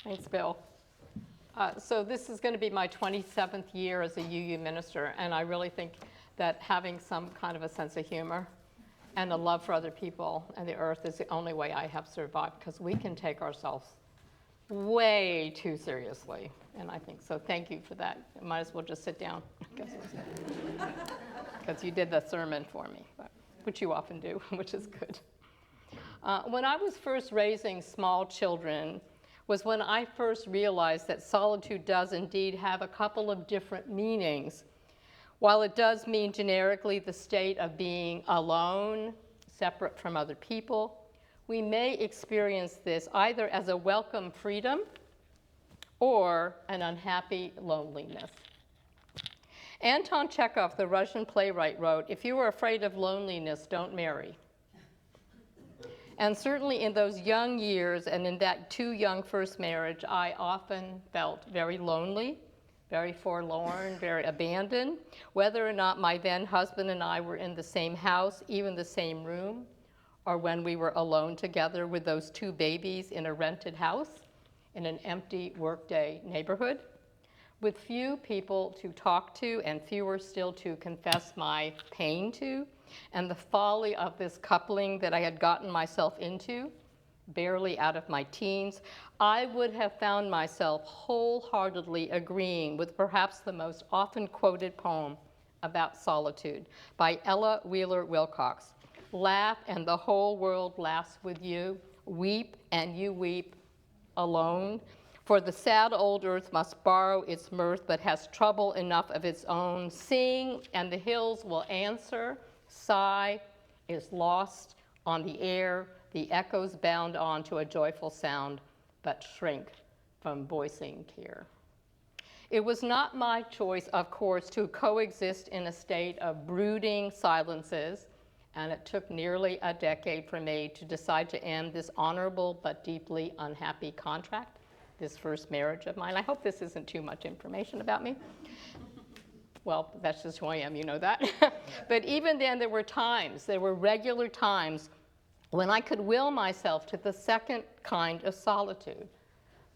Thanks, Bill. So this is going to be my 27th year as a UU minister, and I really think that having some kind of a sense of humor and a love for other people and the earth is the only way I have survived, because we can take ourselves way too seriously, and I think so. Thank you for that. I might as well just sit down, because you did the sermon for me, which you often do, which is good. When I was first raising small children was when I first realized that solitude does indeed have a couple of different meanings. While it does mean generically the state of being alone, separate from other people, we may experience this either as a welcome freedom or an unhappy loneliness. Anton Chekhov, the Russian playwright, wrote, "If you are afraid of loneliness, don't marry." And certainly in those young years and in that too young first marriage, I often felt very lonely, very forlorn, very abandoned, whether or not my then husband and I were in the same house, even the same room, or when we were alone together with those two babies in a rented house in an empty workday neighborhood, with few people to talk to and fewer still to confess my pain to, and the folly of this coupling that I had gotten myself into, barely out of my teens, I would have found myself wholeheartedly agreeing with perhaps the most often quoted poem about solitude by Ella Wheeler Wilcox. Laugh and the whole world laughs with you. Weep and you weep alone. For the sad old earth must borrow its mirth, but has trouble enough of its own. Sing and the hills will answer. Sigh is lost on the air. The echoes bound on to a joyful sound, but shrink from voicing care. It was not my choice, of course, to coexist in a state of brooding silences, and it took nearly a decade for me to decide to end this honorable but deeply unhappy contract, this first marriage of mine. I hope this isn't too much information about me. Well, that's just who I am, you know that. But even then, there were regular times when I could will myself to the second kind of solitude,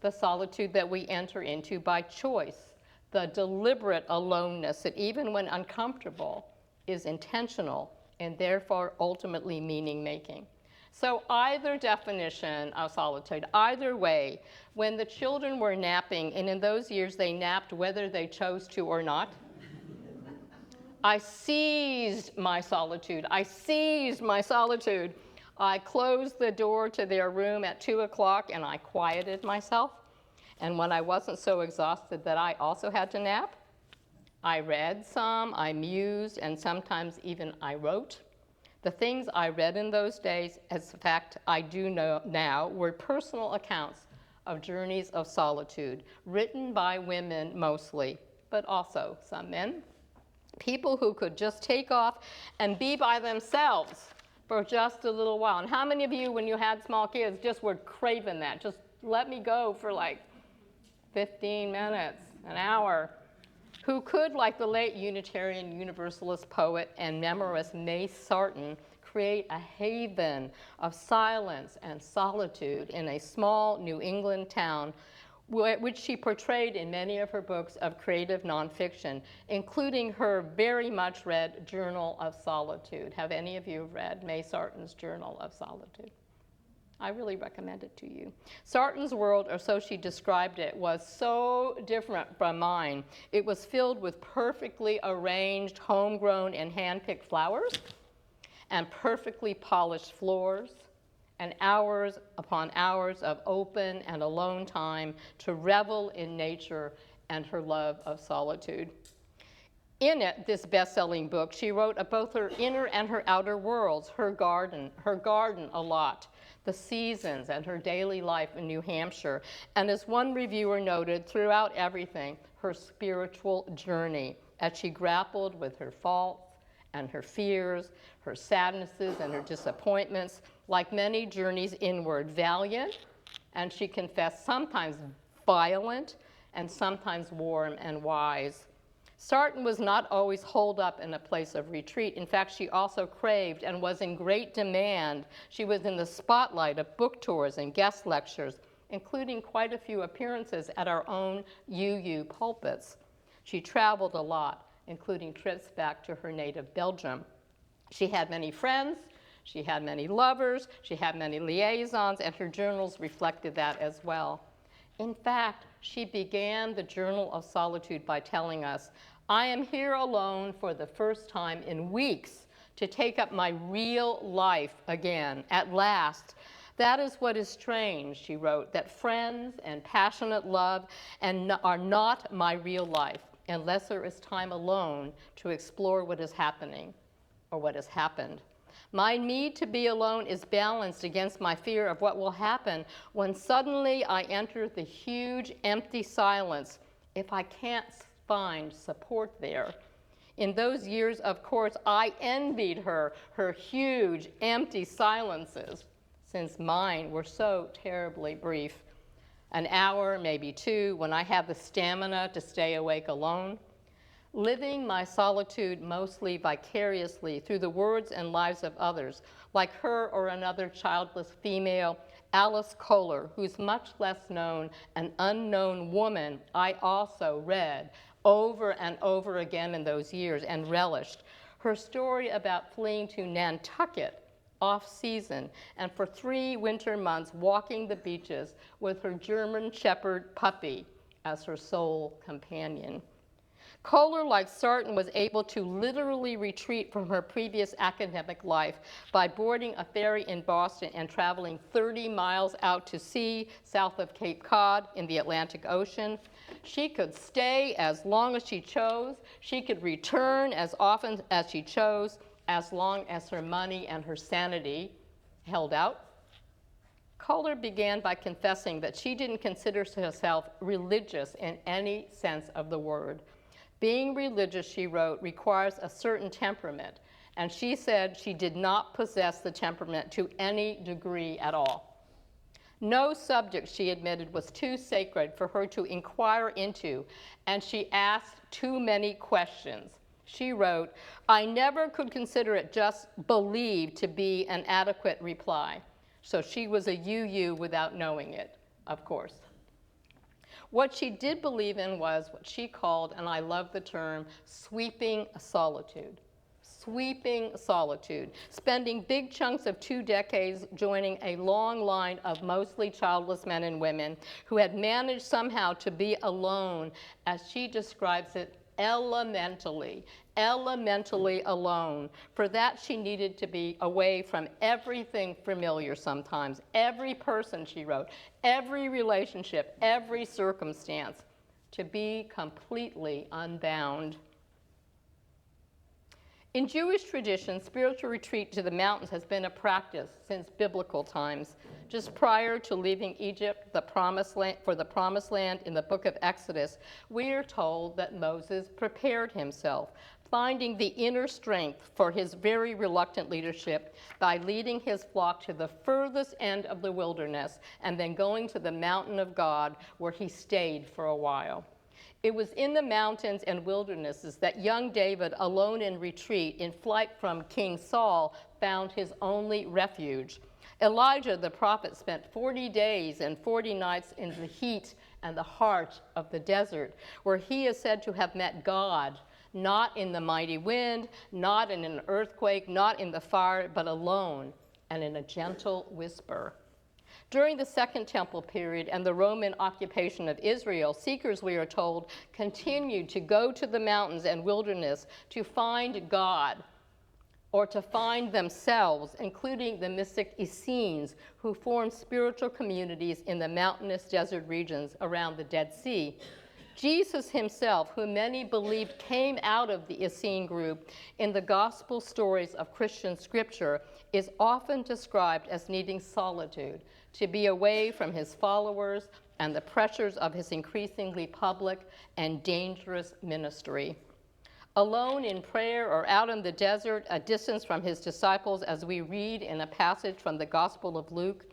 the solitude that we enter into by choice, the deliberate aloneness that even when uncomfortable is intentional and therefore ultimately meaning-making. So either definition of solitude, either way, when the children were napping, and in those years they napped whether they chose to or not, I seized my solitude. I closed the door to their room at 2 o'clock and I quieted myself. And when I wasn't so exhausted that I also had to nap, I read some, I mused, and sometimes even I wrote. The things I read in those days, as a fact I do know now, were personal accounts of journeys of solitude, written by women mostly, but also some men. People who could just take off and be by themselves for just a little while. And how many of you, when you had small kids, just were craving that? Just let me go for like 15 minutes, an hour. Who could, like the late Unitarian Universalist poet and memoirist May Sarton, create a haven of silence and solitude in a small New England town, which she portrayed in many of her books of creative nonfiction, including her very much read Journal of Solitude. Have any of you read May Sarton's Journal of Solitude? I really recommend it to you. Sarton's world, or so she described it, was so different from mine. It was filled with perfectly arranged, homegrown and hand-picked flowers, and perfectly polished floors, and hours upon hours of open and alone time to revel in nature and her love of solitude. In it, this best-selling book, she wrote of both her inner and her outer worlds, her garden a lot, the seasons, and her daily life in New Hampshire. And as one reviewer noted, throughout everything, her spiritual journey as she grappled with her faults and her fears, her sadnesses and her disappointments, like many journeys inward, valiant, and she confessed sometimes violent, and sometimes warm and wise. Sarton was not always holed up in a place of retreat. In fact, she also craved and was in great demand. She was in the spotlight of book tours and guest lectures including quite a few appearances at our own UU pulpits. She traveled a lot, including trips back to her native Belgium. She had many friends, she had many lovers, she had many liaisons, and her journals reflected that as well. In fact, she began the Journal of Solitude by telling us, "I am here alone for the first time in weeks to take up my real life again, at last. That is what is strange," she wrote, "that friends and passionate love are not my real life, unless there is time alone to explore what is happening or what has happened. My need to be alone is balanced against my fear of what will happen when suddenly I enter the huge empty silence if I can't find support there." In those years, of course, I envied her huge empty silences, since mine were so terribly brief. An hour, maybe two, when I have the stamina to stay awake alone. Living my solitude mostly vicariously through the words and lives of others, like her or another childless female, Alice Kohler, who's much less known, an unknown woman I also read over and over again in those years and relished. Her story about fleeing to Nantucket off-season, and for 3 winter months walking the beaches with her German Shepherd puppy as her sole companion. Kohler, like Sarton, was able to literally retreat from her previous academic life by boarding a ferry in Boston and traveling 30 miles out to sea south of Cape Cod in the Atlantic Ocean. She could stay as long as she chose. She could return as often as she chose, as long as her money and her sanity held out. Kohler began by confessing that she didn't consider herself religious in any sense of the word. Being religious, she wrote, requires a certain temperament, and she said she did not possess the temperament to any degree at all. No subject, she admitted, was too sacred for her to inquire into, and she asked too many questions. She wrote, "I never could consider it just believed to be an adequate reply." So she was a UU without knowing it, of course. What she did believe in was what she called, and I love the term, sweeping solitude. Sweeping solitude, spending big chunks of 2 decades joining a long line of mostly childless men and women who had managed somehow to be alone, as she describes it, elementally alone. For that, she needed to be away from everything familiar sometimes, every person, she wrote, every relationship, every circumstance, to be completely unbound. In Jewish tradition, spiritual retreat to the mountains has been a practice since biblical times. Just prior to leaving Egypt, for the promised land in the book of Exodus, we are told that Moses prepared himself, finding the inner strength for his very reluctant leadership by leading his flock to the furthest end of the wilderness and then going to the mountain of God, where he stayed for a while. It was in the mountains and wildernesses that young David, alone in retreat, in flight from King Saul, found his only refuge. Elijah, the prophet, spent 40 days and 40 nights in the heat and the heart of the desert, where he is said to have met God, not in the mighty wind, not in an earthquake, not in the fire, but alone and in a gentle whisper. During the Second Temple period and the Roman occupation of Israel, seekers, we are told, continued to go to the mountains and wilderness to find God or to find themselves, including the mystic Essenes, who formed spiritual communities in the mountainous desert regions around the Dead Sea. Jesus himself, who many believed came out of the Essene group in the gospel stories of Christian scripture, is often described as needing solitude, to be away from his followers and the pressures of his increasingly public and dangerous ministry. Alone in prayer or out in the desert, a distance from his disciples, as we read in a passage from the Gospel of Luke,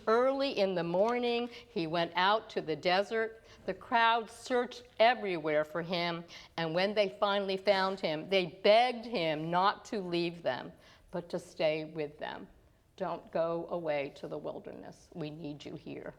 early in the morning he went out to the desert. The crowd searched everywhere for him, and when they finally found him, they begged him not to leave them, but to stay with them. Don't go away to the wilderness. We need you here.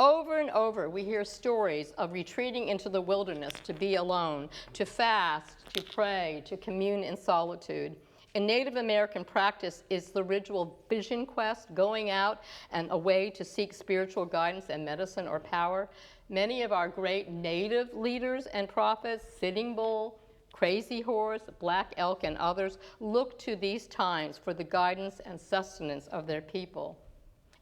Over and over, we hear stories of retreating into the wilderness to be alone, to fast, to pray, to commune in solitude. In Native American practice is the ritual vision quest, going out and away to seek spiritual guidance and medicine or power. Many of our great Native leaders and prophets, Sitting Bull, Crazy Horse, Black Elk, and others, looked to these times for the guidance and sustenance of their people.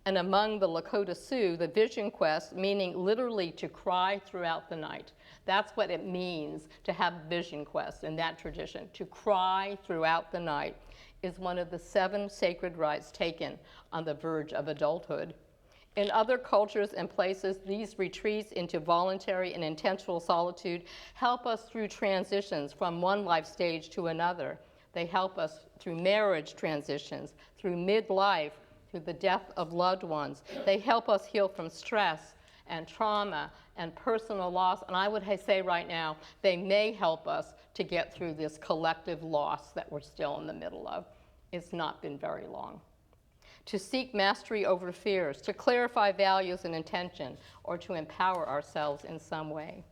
And among the Lakota Sioux, the vision quest, meaning literally to cry throughout the night. That's what it means to have a vision quest in that tradition. To cry throughout the night is one of the 7 sacred rites taken on the verge of adulthood. In other cultures and places, these retreats into voluntary and intentional solitude help us through transitions from one life stage to another. They help us through marriage transitions, through midlife, through the death of loved ones. They help us heal from stress and trauma and personal loss. And I would say right now, they may help us to get through this collective loss that we're still in the middle of. It's not been very long. To seek mastery over fears, to clarify values and intention, or to empower ourselves in some way.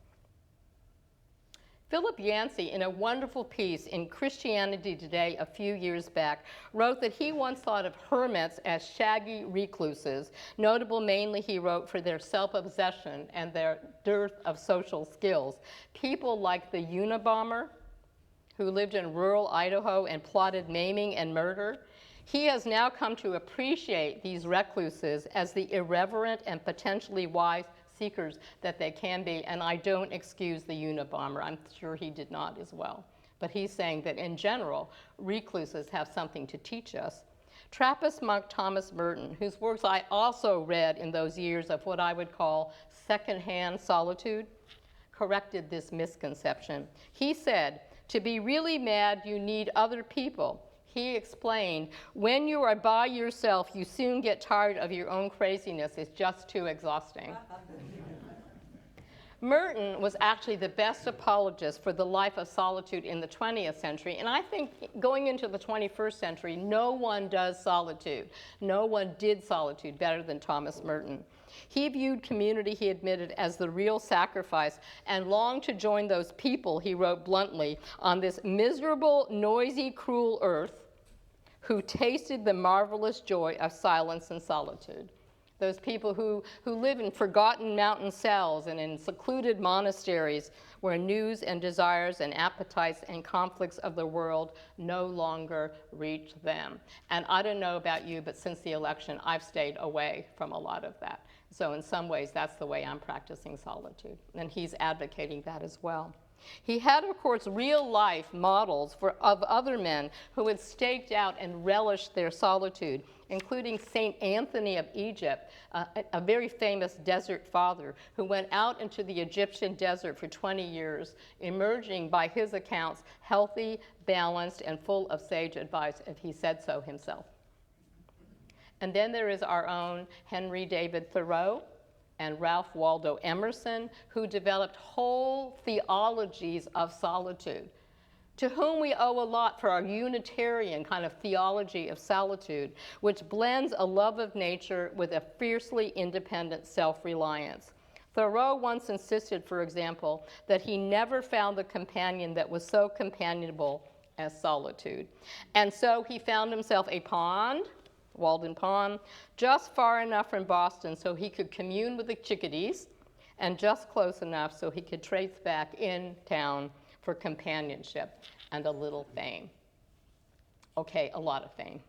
Philip Yancey, in a wonderful piece in Christianity Today a few years back, wrote that he once thought of hermits as shaggy recluses, notable mainly, he wrote, for their self-obsession and their dearth of social skills. People like the Unabomber, who lived in rural Idaho and plotted maiming and murder. He has now come to appreciate these recluses as the irreverent and potentially wise seekers that they can be, and I don't excuse the Unabomber. I'm sure he did not as well. But he's saying that in general, recluses have something to teach us. Trappist monk Thomas Merton, whose works I also read in those years of what I would call secondhand solitude, corrected this misconception. He said, to be really mad, you need other people. He explained, when you are by yourself, you soon get tired of your own craziness. It's just too exhausting. Merton was actually the best apologist for the life of solitude in the 20th century, and I think going into the 21st century, no one does solitude. No one did solitude better than Thomas Merton. He viewed community, he admitted, as the real sacrifice and longed to join those people, he wrote bluntly, on this miserable, noisy, cruel earth who tasted the marvelous joy of silence and solitude. Those people who live in forgotten mountain cells and in secluded monasteries where news and desires and appetites and conflicts of the world no longer reach them. And I don't know about you, but since the election, I've stayed away from a lot of that. So in some ways, that's the way I'm practicing solitude. And he's advocating that as well. He had, of course, real-life models of other men who had staked out and relished their solitude, including St. Anthony of Egypt, a very famous desert father who went out into the Egyptian desert for 20 years, emerging, by his accounts, healthy, balanced, and full of sage advice, if he said so himself. And then there is our own Henry David Thoreau and Ralph Waldo Emerson, who developed whole theologies of solitude, to whom we owe a lot for our Unitarian kind of theology of solitude, which blends a love of nature with a fiercely independent self-reliance. Thoreau once insisted, for example, that he never found the companion that was so companionable as solitude. And so he found himself a pond, Walden Pond, just far enough from Boston so he could commune with the chickadees, and just close enough so he could trace back in town for companionship and a little fame. Okay, a lot of fame.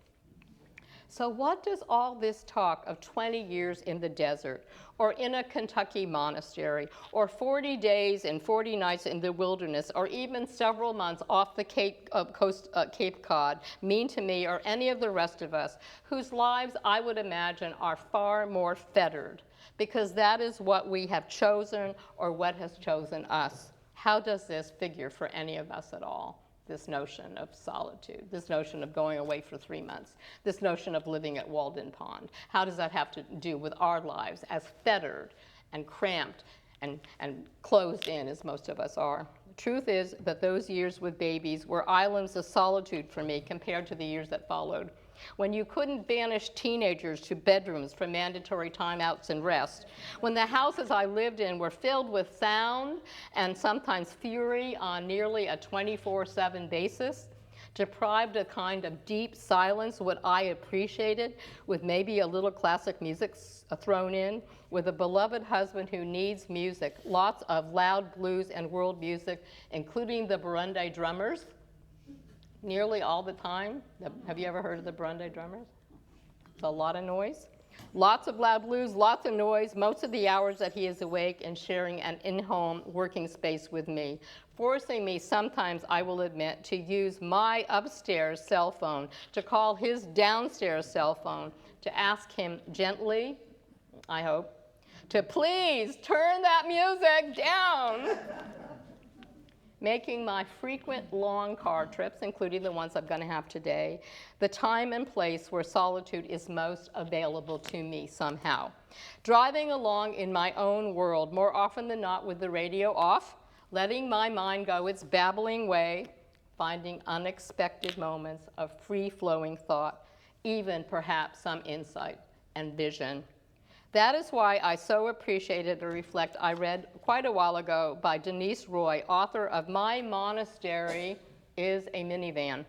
So what does all this talk of 20 years in the desert, or in a Kentucky monastery, or 40 days and 40 nights in the wilderness, or even several months off the Cape Cod mean to me, or any of the rest of us, whose lives I would imagine are far more fettered, because that is what we have chosen or what has chosen us? How does this figure for any of us at all? This notion of solitude, this notion of going away for 3 months, this notion of living at Walden Pond. How does that have to do with our lives as fettered and cramped and closed in as most of us are? The truth is that those years with babies were islands of solitude for me compared to the years that followed. when you couldn't banish teenagers to bedrooms for mandatory timeouts and rest, when the houses I lived in were filled with sound and sometimes fury on nearly a 24/7 basis, deprived a kind of deep silence, what I appreciated, with maybe a little classic music thrown in, with a beloved husband who needs music, lots of loud blues and world music, including the Burundi drummers, nearly all the time. Have you ever heard of the Burundi drummers? It's a lot of noise. Lots of loud blues, lots of noise, most of the hours that he is awake and sharing an in-home working space with me, forcing me sometimes, I will admit, to use my upstairs cell phone, to call his downstairs cell phone, to ask him gently, I hope, to please turn that music down. Making my frequent long car trips, including the ones I'm going to have today, the time and place where solitude is most available to me somehow. Driving along in my own world, more often than not with the radio off, letting my mind go its babbling way, finding unexpected moments of free-flowing thought, even perhaps some insight and vision. That is why I so appreciated the reflect I read quite a while ago by Denise Roy, author of My Monastery is a Minivan.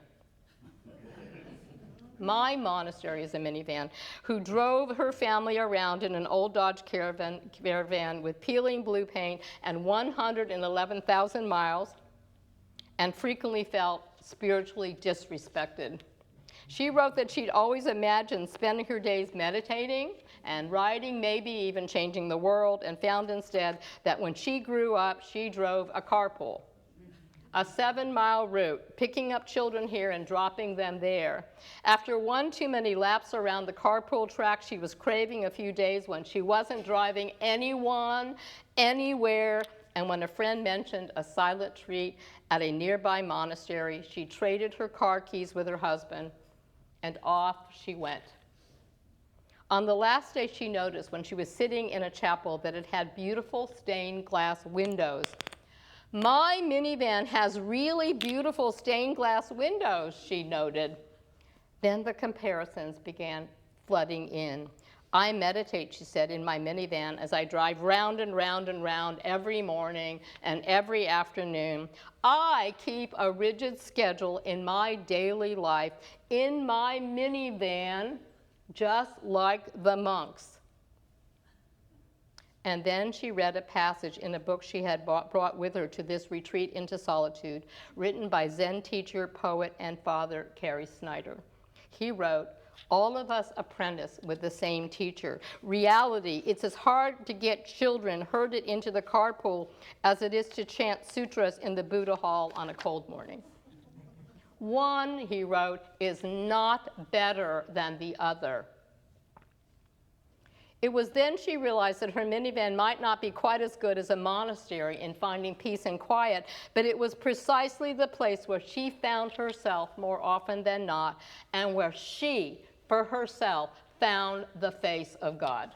My Monastery is a Minivan, who drove her family around in an old Dodge Caravan with peeling blue paint and 111,000 miles, and frequently felt spiritually disrespected. She wrote that she'd always imagined spending her days meditating and writing, maybe even changing the world, and found instead that when she grew up, she drove a carpool, a 7-mile route, picking up children here and dropping them there. After one too many laps around the carpool track, she was craving a few days when she wasn't driving anyone, anywhere, and when a friend mentioned a silent retreat at a nearby monastery, she traded her car keys with her husband, and off she went. On the last day, she noticed when she was sitting in a chapel that it had beautiful stained glass windows. My minivan has really beautiful stained glass windows, she noted. Then the comparisons began flooding in. I meditate, she said, in my minivan as I drive round and round and round every morning and every afternoon. I keep a rigid schedule in my daily life in my minivan, just like the monks. And then she read a passage in a book she had brought with her to this retreat into solitude, written by Zen teacher, poet, and father Carrie Snyder. He wrote, "All of us apprentice with the same teacher. Reality, it's as hard to get children herded into the carpool as it is to chant sutras in the Buddha hall on a cold morning. One," he wrote, "is not better than the other." It was then she realized that her minivan might not be quite as good as a monastery in finding peace and quiet, but it was precisely the place where she found herself more often than not, and where she, for herself, found the face of God.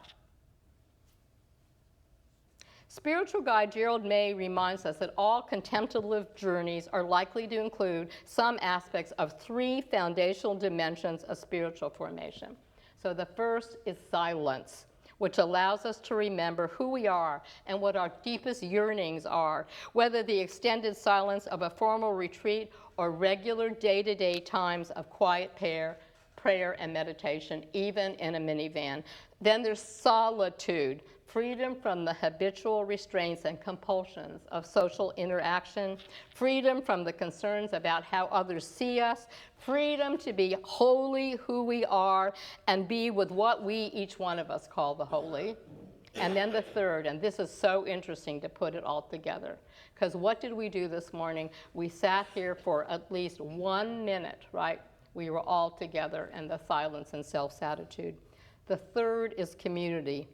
Spiritual guide Gerald May reminds us that all contemplative journeys are likely to include some aspects of 3 foundational dimensions of spiritual formation. So the first is silence, which allows us to remember who we are and what our deepest yearnings are, whether the extended silence of a formal retreat or regular day-to-day times of quiet prayer and meditation, even in a minivan. Then there's solitude, freedom from the habitual restraints and compulsions of social interaction, freedom from the concerns about how others see us, freedom to be wholly who we are and be with what we, each one of us, call the holy. And then the third, and this is so interesting to put it all together, because what did we do this morning? We sat here for at least 1 minute, right? We were all together in the silence and self-attitude. The third is community.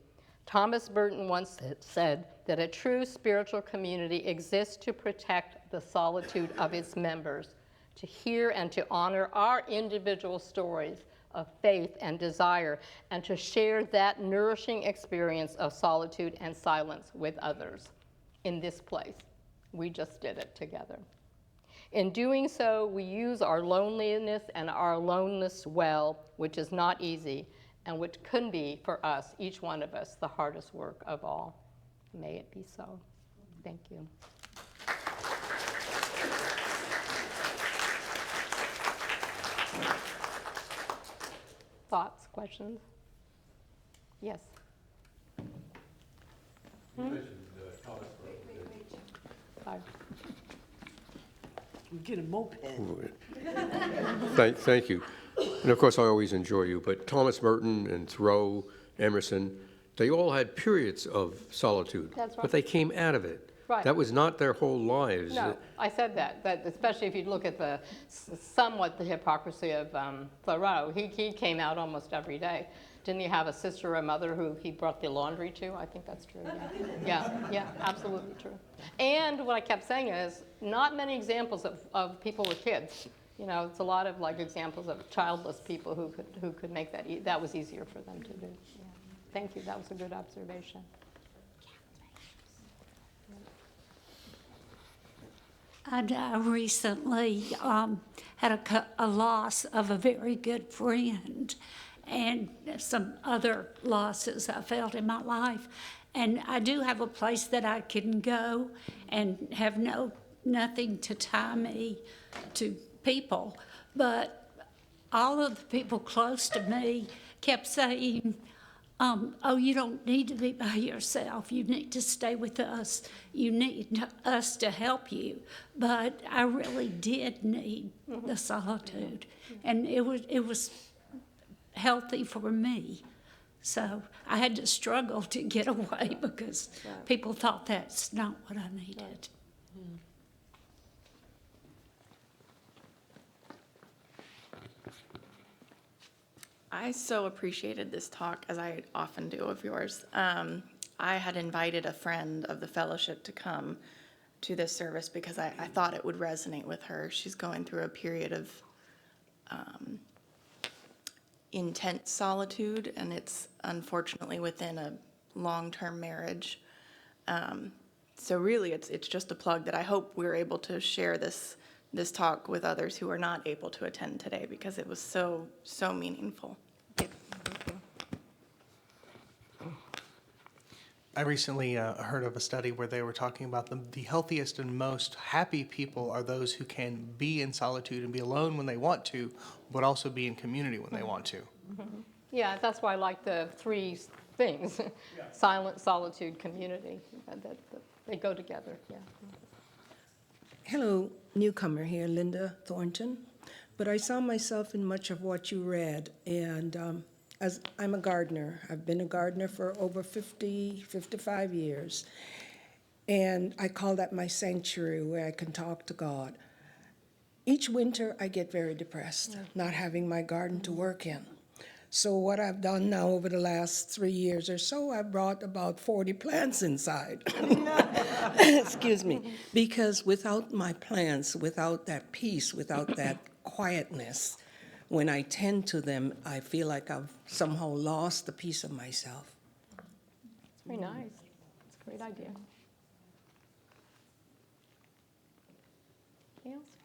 Thomas Burton once said that a true spiritual community exists to protect the solitude of its members, to hear and to honor our individual stories of faith and desire, and to share that nourishing experience of solitude and silence with others in this place. We just did it together. In doing so, we use our loneliness and our aloneness well, which is not easy, and which can be, for us, each one of us, the hardest work of all. May it be so. Thank you. Thoughts, questions? Yes. You mentioned Thomas Merton. Get a moped. Thank you. And of course, I always enjoy you, but Thomas Merton and Thoreau, Emerson, they all had periods of solitude. That's right. But they came out of it. Right. That was not their whole lives. No, I said that especially if you look at the somewhat the hypocrisy of Thoreau, he came out almost every day. Didn't he have a sister or a mother who he brought the laundry to? I think that's true. Yeah, absolutely true. And what I kept saying is not many examples of people with kids. You know, it's a lot of like examples of childless people who could make that. That was easier for them to do. Yeah. Thank you. That was a good observation. I recently had a loss of a very good friend and some other losses I felt in my life. And I do have a place that I can go and have nothing to tie me to people. But all of the people close to me kept saying, oh, you don't need to be by yourself. You need to stay with us. You need us to help you. But I really did need the solitude. And it was healthy for me. So I had to struggle to get away because people thought that's not what I needed. I so appreciated this talk, as I often do of yours. I had invited a friend of the fellowship to come to this service because I thought it would resonate with her. She's going through a period of intense solitude, and it's unfortunately within a long-term marriage. So really, it's just a plug that I hope we're able to share this talk with others who are not able to attend today, because it was so meaningful. I recently heard of a study where they were talking about the healthiest and most happy people are those who can be in solitude and be alone when they want to, but also be in community when they want to. Mm-hmm. Yeah, that's why I like the three things: silent, solitude, community. They go together. Yeah. Hello, newcomer here, Linda Thornton. But I saw myself in much of what you read, and as I'm a gardener. I've been a gardener for over 55 years, and I call that my sanctuary where I can talk to God. Each winter, I get very depressed, not having my garden to work in. So what I've done now over the last 3 years or so, I brought about 40 plants inside. Excuse me. Because without my plants, without that peace, without that quietness, when I tend to them, I feel like I've somehow lost a piece of myself. It's very nice. It's a great idea. Anything else?